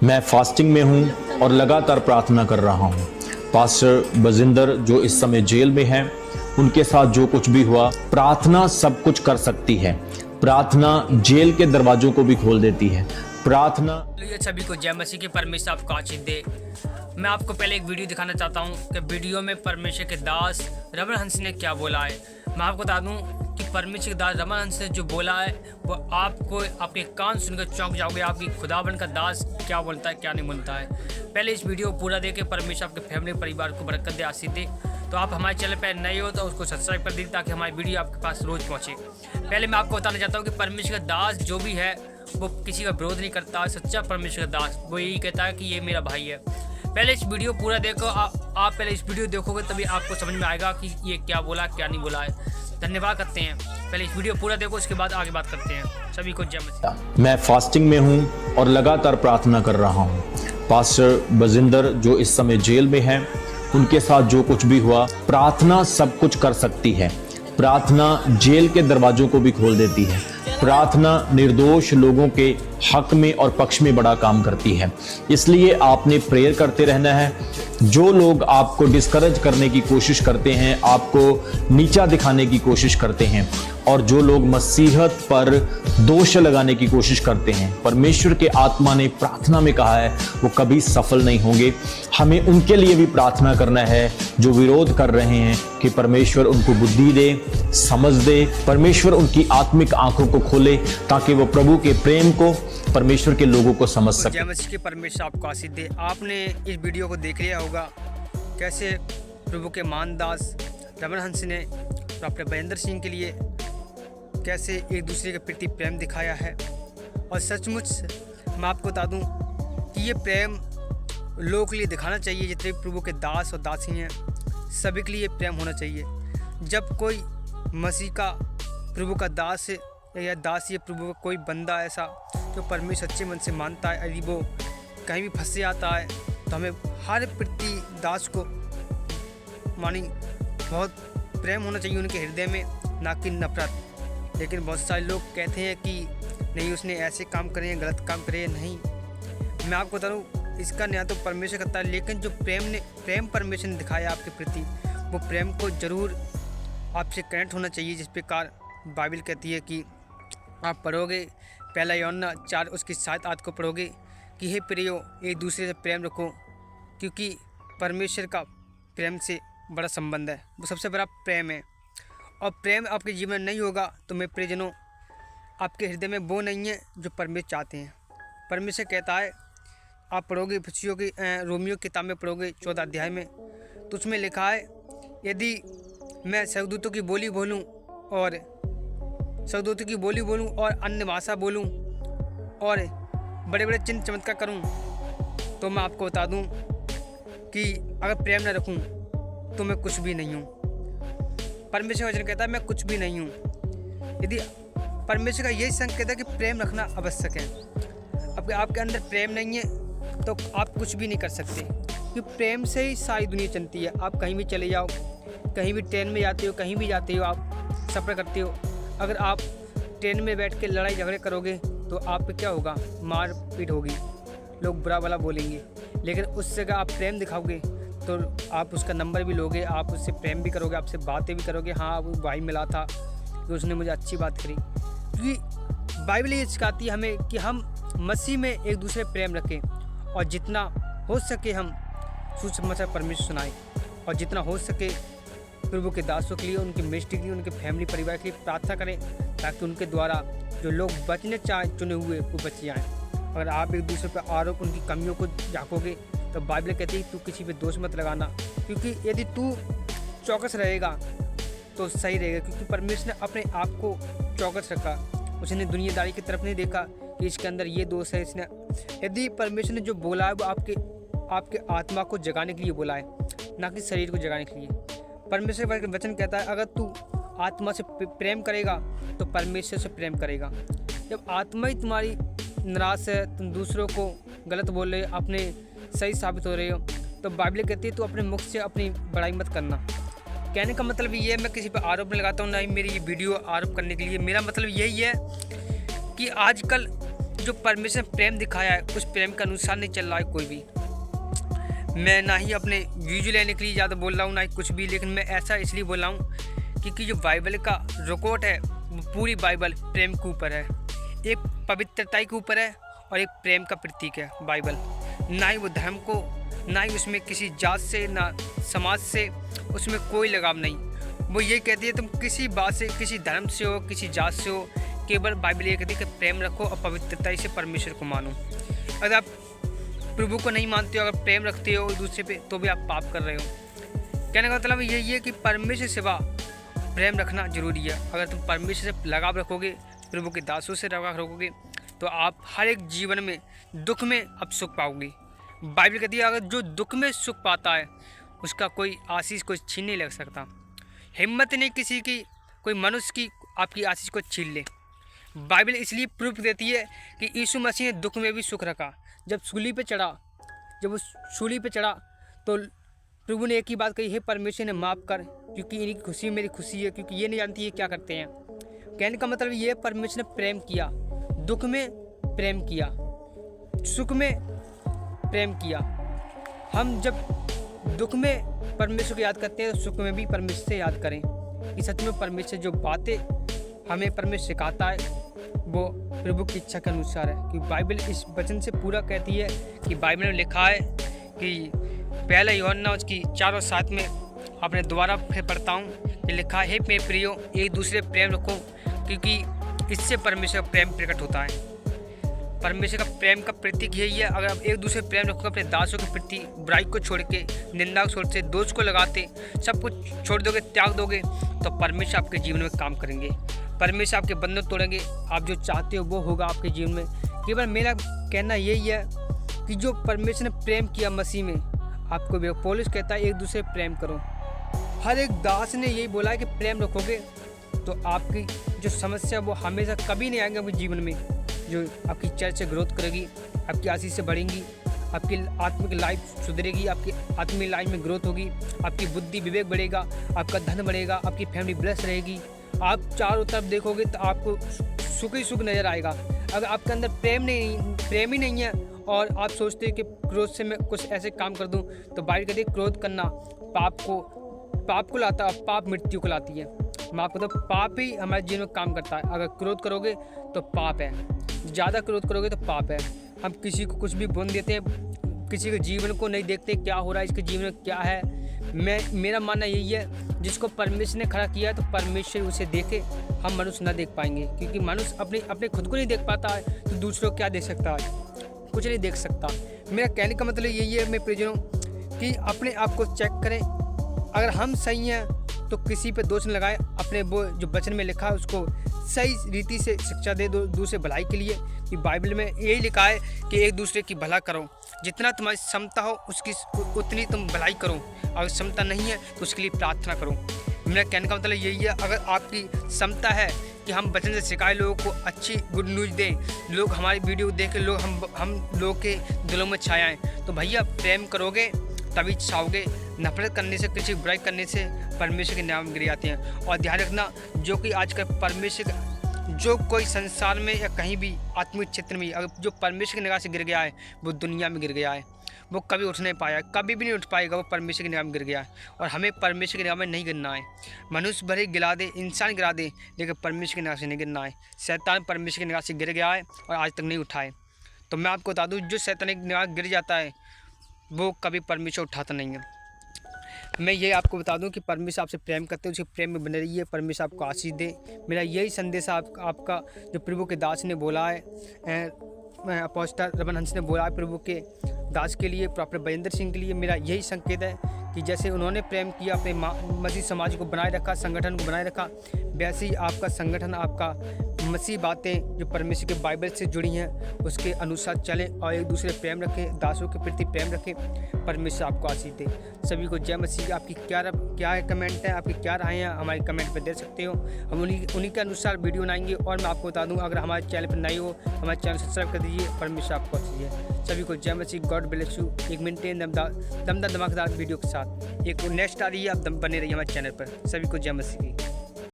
मैं फास्टिंग में हूं और लगातार प्रार्थना कर रहा हूं। पास्टर बजिंदर जो इस समय जेल में हैं, उनके साथ जो कुछ भी हुआ, प्रार्थना सब कुछ कर सकती है। प्रार्थना जेल के दरवाजों को भी खोल देती है। प्रार्थना। सभी को जय मसीह के परमेश्वर आपको आशीष दे। मैं आपको पहले एक वीडियो दिखाना चाहता हूं कि वीडियो में परमेश्वर के दास रमन हंस ने क्या बोला है। मैं आपको बता दूं कि परमेश्वर के दास रमन हंस ने जो बोला है वो आपको आपके कान सुनकर चौंक जाओगे। आपकी खुदावन का दास क्या बोलता है, क्या नहीं बोलता है। पहले इस वीडियो को पूरा देखे। परमेश्वर आपके फैमिली परिवार को बरकत दे, आशीष दे। तो आप हमारे चैनल पर नए हो तो उसको सब्सक्राइब कर दीजिए ताकि हमारी वीडियो आपके पास रोज पहुंचे। पहले मैं आपको बताना चाहता हूँ कि परमेश्वर का दास जो भी है वो किसी का विरोध नहीं करता। सच्चा परमेश्वर का दास वो यही कहता है कि ये मेरा भाई है। पहले इस वीडियो पूरा देखो। आप पहले इस वीडियो देखोगे तभी आपको समझ में आएगा कि ये क्या बोला क्या नहीं बोला है। धन्यवाद करते हैं। पहले इस वीडियो पूरा देखो, उसके बाद आगे बात करते हैं। सभी को जय मसीह। मैं फास्टिंग में हूं और लगातार प्रार्थना कर रहा हूं। पास्टर बजिंदर जो इस समय जेल में हैं, उनके साथ जो कुछ भी हुआ, प्रार्थना सब कुछ कर सकती है। प्रार्थना जेल के दरवाजों को भी खोल देती है। प्रार्थना निर्दोष लोगों के हक में और पक्ष में बड़ा काम करती है। इसलिए आपने प्रेयर करते रहना है। जो लोग आपको डिस्करेज करने की कोशिश करते हैं, आपको नीचा दिखाने की कोशिश करते हैं, और जो लोग मसीहत पर दोष लगाने की कोशिश करते हैं, परमेश्वर के आत्मा ने प्रार्थना में कहा है वो कभी सफल नहीं होंगे। हमें उनके लिए भी प्रार्थना करना है जो विरोध कर रहे हैं, कि परमेश्वर उनको बुद्धि दे, समझ दे, परमेश्वर उनकी आत्मिक आंखों को खोले ताकि वो प्रभु के प्रेम को, परमेश्वर के लोगों को समझ सके। जय मसीह के परमेश्वर आपको आशीष दे। आपने इस वीडियो को देख लिया होगा कैसे प्रभु के मानदास रमन हंस ने डॉक्टर बजिंदर सिंह के लिए कैसे एक दूसरे के प्रति प्रेम दिखाया है। और सचमुच मैं आपको बता दूं कि ये प्रेम लोगों के लिए दिखाना चाहिए। जितने प्रभु के दास और दासी हैं सभी के लिए प्रेम होना चाहिए। जब कोई मसीह का प्रभु का दास या दास या प्रभु का कोई बंदा ऐसा जो परमेश्वर सच्चे मन से मानता है, यदि वो कहीं भी फंसे आता है तो हमें हर प्रति दास को मानी बहुत प्रेम होना चाहिए उनके हृदय में, ना कि नफरत। लेकिन बहुत सारे लोग कहते हैं कि नहीं उसने ऐसे काम करे हैं, गलत काम करे हैं। नहीं, मैं आपको बता दूँ इसका न्याय तो परमेश्वर करता है, लेकिन जो प्रेम परमेश्वर ने दिखाया आपके प्रति, वो प्रेम को ज़रूर आपसे कनेक्ट होना चाहिए। जिस प्रकार बाइबल कहती है कि आप पढ़ोगे पहला यूहन्ना 4 उसकी 7 आयत को पढ़ोगे कि हे प्रियो एक दूसरे से प्रेम रखो, क्योंकि परमेश्वर का प्रेम से बड़ा संबंध है। वो सबसे बड़ा प्रेम है। और प्रेम आपके जीवन में नहीं होगा तो मेरे प्रियजनों आपके हृदय में वो नहीं है जो परमेश्वर चाहते हैं। परमेश्वर कहता है, आप पढ़ोगे रोमियो किताब में पढ़ोगे 14 अध्याय में, तो उसमें लिखा है यदि मैं स्वर्गदूतों की बोली बोलूं और अन्य भाषा बोलूं और बड़े बड़े चिन्ह चमत्कार करूं, तो मैं आपको बता दूं कि अगर प्रेम न रखूं तो मैं कुछ भी नहीं हूं। परमेश्वर का वचन कहता है मैं कुछ भी नहीं हूं। यदि परमेश्वर का यही संकेत है कि प्रेम रखना आवश्यक है। अब आपके अंदर प्रेम नहीं है तो आप कुछ भी नहीं कर सकते, क्योंकि प्रेम से ही सारी दुनिया चलती है। आप कहीं भी चले जाओ, कहीं भी ट्रेन में जाते हो, कहीं भी जाते हो, आप सफ़र करते हो, अगर आप ट्रेन में बैठ के लड़ाई झगड़े करोगे तो आप पे क्या होगा, मार पीट होगी, लोग बुरा भला बोलेंगे। लेकिन उस जगह आप प्रेम दिखाओगे तो आप उसका नंबर भी लोगे, आप उससे प्रेम भी करोगे, आपसे बातें भी करोगे। हाँ, वो भाई मिला था कि उसने मुझे अच्छी बात करी। क्योंकि बाइबल ये सिखाती है हमें कि हम मसीह में एक दूसरे प्रेम रखें, और जितना हो सके हम सुसमाचार परमेश्वर सुनाएं, और जितना हो सके प्रभु के दासों के लिए, उनके मिनिस्ट्री के लिए, उनके फैमिली परिवार के लिए प्रार्थना करें, ताकि उनके द्वारा जो लोग बचने चाहे चुने हुए वो बच जाएँ। अगर आप एक दूसरे पर आरोप उनकी कमियों को झाँकोगे तो बाइबल कहती है तू किसी पे दोष मत लगाना, क्योंकि यदि तू चौकस रहेगा तो सही रहेगा। क्योंकि परमेश्वर ने अपने आप को चौकस रखा, उसने दुनियादारी की तरफ नहीं देखा कि इसके अंदर ये दोष है। इसने यदि परमेश्वर ने जो बोला है वो आपके आत्मा को जगाने के लिए बोला है, ना कि शरीर को जगाने के लिए। परमेश्वर का वचन कहता है अगर तू आत्मा से प्रेम करेगा तो परमेश्वर से प्रेम करेगा। जब आत्मा ही तुम्हारी नाराज है, तुम दूसरों को गलत बोल रहे हो, अपने सही साबित हो रहे हो, तो बाइबल कहती है तो अपने मुख से अपनी बड़ाई मत करना। कहने का मतलब ये है, मैं किसी पर आरोप नहीं लगाता हूँ, ना ही मेरी ये वीडियो आरोप करने के लिए। मेरा मतलब यही है कि आजकल जो परमेश्वर ने प्रेम दिखाया है उस प्रेम के अनुसार नहीं चल रहा है कोई भी। मैं ना ही अपने व्यूज लेने के लिए ज़्यादा बोल रहा हूँ ना ही कुछ भी, लेकिन मैं ऐसा इसलिए बोल रहा हूँ क्योंकि जो बाइबल का रिकॉर्ड है वो पूरी बाइबल प्रेम के ऊपर है, एक पवित्रता के ऊपर है और एक प्रेम का प्रतीक है बाइबल। ना ही वो धर्म को, ना ही उसमें किसी जात से, ना समाज से उसमें कोई लगाव नहीं। वो ये कहती है तुम किसी बात से, किसी धर्म से हो, किसी जात से हो, केवल बाइबल ये कहती है कि प्रेम रखो और पवित्रता से परमेश्वर को मानो। अगर आप प्रभु को नहीं मानते हो, अगर प्रेम रखते हो दूसरे पे, तो भी आप पाप कर रहे हो। कहने का मतलब यही है कि परमेश्वर सिवा प्रेम रखना जरूरी है। अगर तुम परमेश्वर से लगाव रखोगे, प्रभु के दासों से लगाव रखोगे, तो आप हर एक जीवन में दुख में अब सुख पाओगे। बाइबल कहती है अगर जो दुख में सुख पाता है उसका कोई आशीष कोई छीन नहीं लग सकता। हिम्मत नहीं किसी की, कोई मनुष्य की आपकी आशीष को छीन ले। बाइबल इसलिए प्रूफ देती है कि यीशु मसीह ने दुख में भी सुख रखा। जब सूली पे चढ़ा, जब वो सूली पे चढ़ा तो प्रभु ने एक ही बात कही, हे परमेश्वर ने माफ़ कर, क्योंकि इनकी खुशी मेरी खुशी है, क्योंकि ये नहीं जानती है क्या करते हैं। कहने का मतलब ये परमेश्वर ने प्रेम किया, दुख में प्रेम किया, सुख में प्रेम किया। हम जब दुख में परमेश्वर को याद करते हैं तो सुख में भी परमेश्वर से याद करें। कि सच में परमेश्वर जो बातें हमें परमेश्वर सिखाता है वो प्रभु की इच्छा के अनुसार है। कि बाइबल इस वचन से पूरा कहती है कि बाइबल में लिखा है कि पहला यूहन्ना उसकी 4 और 7 में, आपने दोबारा फिर पढ़ता हूँ कि लिखा है, मेरे प्रियो एक दूसरे प्रेम रखो, क्योंकि इससे परमेश्वर का प्रेम प्रकट होता है। परमेश्वर का प्रेम का प्रतीक यही है। अगर आप एक दूसरे प्रेम रखोगे अपने दासों के प्रति, बुराई को छोड़ के, निंदा को छोड़ते, दोष को लगाते, सब कुछ छोड़ दोगे, त्याग दोगे, तो परमेश्वर आपके जीवन में काम करेंगे। परमेश्वर आपके बंधन तोड़ेंगे। आप जो चाहते हो वो होगा आपके जीवन में। केवल मेरा कहना यही है कि जो परमेश्वर ने प्रेम किया मसीह में, आपको भी पौलुस कहता है एक दूसरे प्रेम करो। हर एक दास ने यही बोला है कि प्रेम रखोगे तो आपकी जो समस्या वो हमेशा कभी नहीं आएंगे आपके जीवन में। जो आपकी चर्च से ग्रोथ करेगी, आपकी आशीष से बढ़ेंगी, आपकी आत्मिक लाइफ सुधरेगी, आपकी आत्मिक लाइफ में ग्रोथ होगी, आपकी बुद्धि विवेक बढ़ेगा, आपका धन बढ़ेगा, आपकी फैमिली ब्लेस रहेगी। आप चारों तरफ देखोगे तो आपको सुख ही सुख नज़र आएगा। अगर आपके अंदर प्रेम ही नहीं है और आप सोचते हैं कि क्रोध से मैं कुछ ऐसे काम कर दूं, तो बाइबल कहती है क्रोध करना पाप को लाता है, पाप मृत्यु को लाती है। मैं आपको तो पाप ही हमारे जीवन में काम करता है। अगर क्रोध करोगे तो पाप है, ज़्यादा क्रोध करोगे तो पाप है। हम किसी को कुछ भी बोल देते हैं, किसी के जीवन को नहीं देखते क्या हो रहा है, इसके जीवन में क्या है। मेरा मानना यही है, जिसको परमेश्वर ने खड़ा किया है तो परमेश्वर उसे देखे, हम मनुष्य ना देख पाएंगे। क्योंकि मनुष्य अपने खुद को नहीं देख पाता है तो दूसरों को क्या देख सकता है, कुछ नहीं देख सकता। मेरा कहने का मतलब यही है मेरे प्रियजनों कि अपने आप को चेक करें। अगर हम सही हैं तो किसी पे दोष न लगाए, अपने वो जो वचन में लिखा है उसको सही रीति से शिक्षा दे दो दूसरे भलाई के लिए। कि बाइबल में यही लिखा है कि एक दूसरे की भला करो, जितना तुम्हारी क्षमता हो उसकी उतनी तुम भलाई करो, अगर क्षमता नहीं है तो उसके लिए प्रार्थना करो। मेरा कहने का मतलब यही है, अगर आपकी क्षमता है कि हम वचन से सिखाए, लोगों को अच्छी गुड न्यूज़ दें, लोग हमारी वीडियो देख के लोग हम लोग के दिलों में छाया आएँ, तो भैया प्रेम करोगे तभी छाओगे। नफरत करने से, किसी बुराई करने से परमेश्वर के नाम गिर जाते हैं। और ध्यान रखना, जो कि आजकल परमेश्वर, जो कोई संसार में या कहीं भी आत्मिक क्षेत्र में अगर जो परमेश्वर की निगाह से गिर गया है वो दुनिया में गिर गया है, वो कभी उठ नहीं पाया, कभी भी नहीं उठ पाएगा, वो परमेश्वर की निगाह में गिर गया है। और हमें परमेश्वर की निगाह में नहीं गिरना है। मनुष्य भले गिरा दे, इंसान गिरा दे, लेकिन परमेश्वर की निगाह से नहीं गिरना है। शैतान परमेश्वर की निगाह से गिर गया है और आज तक नहीं उठाए। तो मैं आपको बता दूँ, जो शैतान की निगाह गिर जाता है वो कभी परमेश्वर उठाता नहीं है। मैं ये आपको बता दूं कि परमेश्वर आपसे प्रेम करते हैं, उसके प्रेम में बने रहिए, परमेश्वर आपको आशीष दे। मेरा यही संदेश आपका जो प्रभु के दास ने बोला है, अपोस्टल रमन हंस ने बोला है प्रभु के दास के लिए, प्रॉफेट बजेंद्र सिंह के लिए, मेरा यही संकेत है कि जैसे उन्होंने प्रेम किया, अपने मसीह समाज को बनाए रखा, संगठन को बनाए रखा, वैसे ही आपका संगठन, आपका मसीह बातें जो परमेश्वर के बाइबल से जुड़ी हैं उसके अनुसार चलें और एक दूसरे प्रेम रखें, दासों के प्रति प्रेम रखें। परमेश्वर आपको आशीष दे। सभी को जय मसीह। आपकी क्या कमेंट है, आपकी क्या राय है, हमारे कमेंट पर दे सकते हो। हम उन्हीं के अनुसार वीडियो बनाएंगे। और मैं आपको बता दूँ, अगर हमारे चैनल पर नए हो, हमारे चैनल सब्सक्राइब कर दीजिए। परमेश्वर आपको आशीष है। सभी को जय मसीह। God bless you. एक मिनट दमदार धमाकेदार वीडियो के साथ एक नेक्स्ट आ रही है, आप बने रहिए हमारे चैनल पर। सभी को जय मसीह की।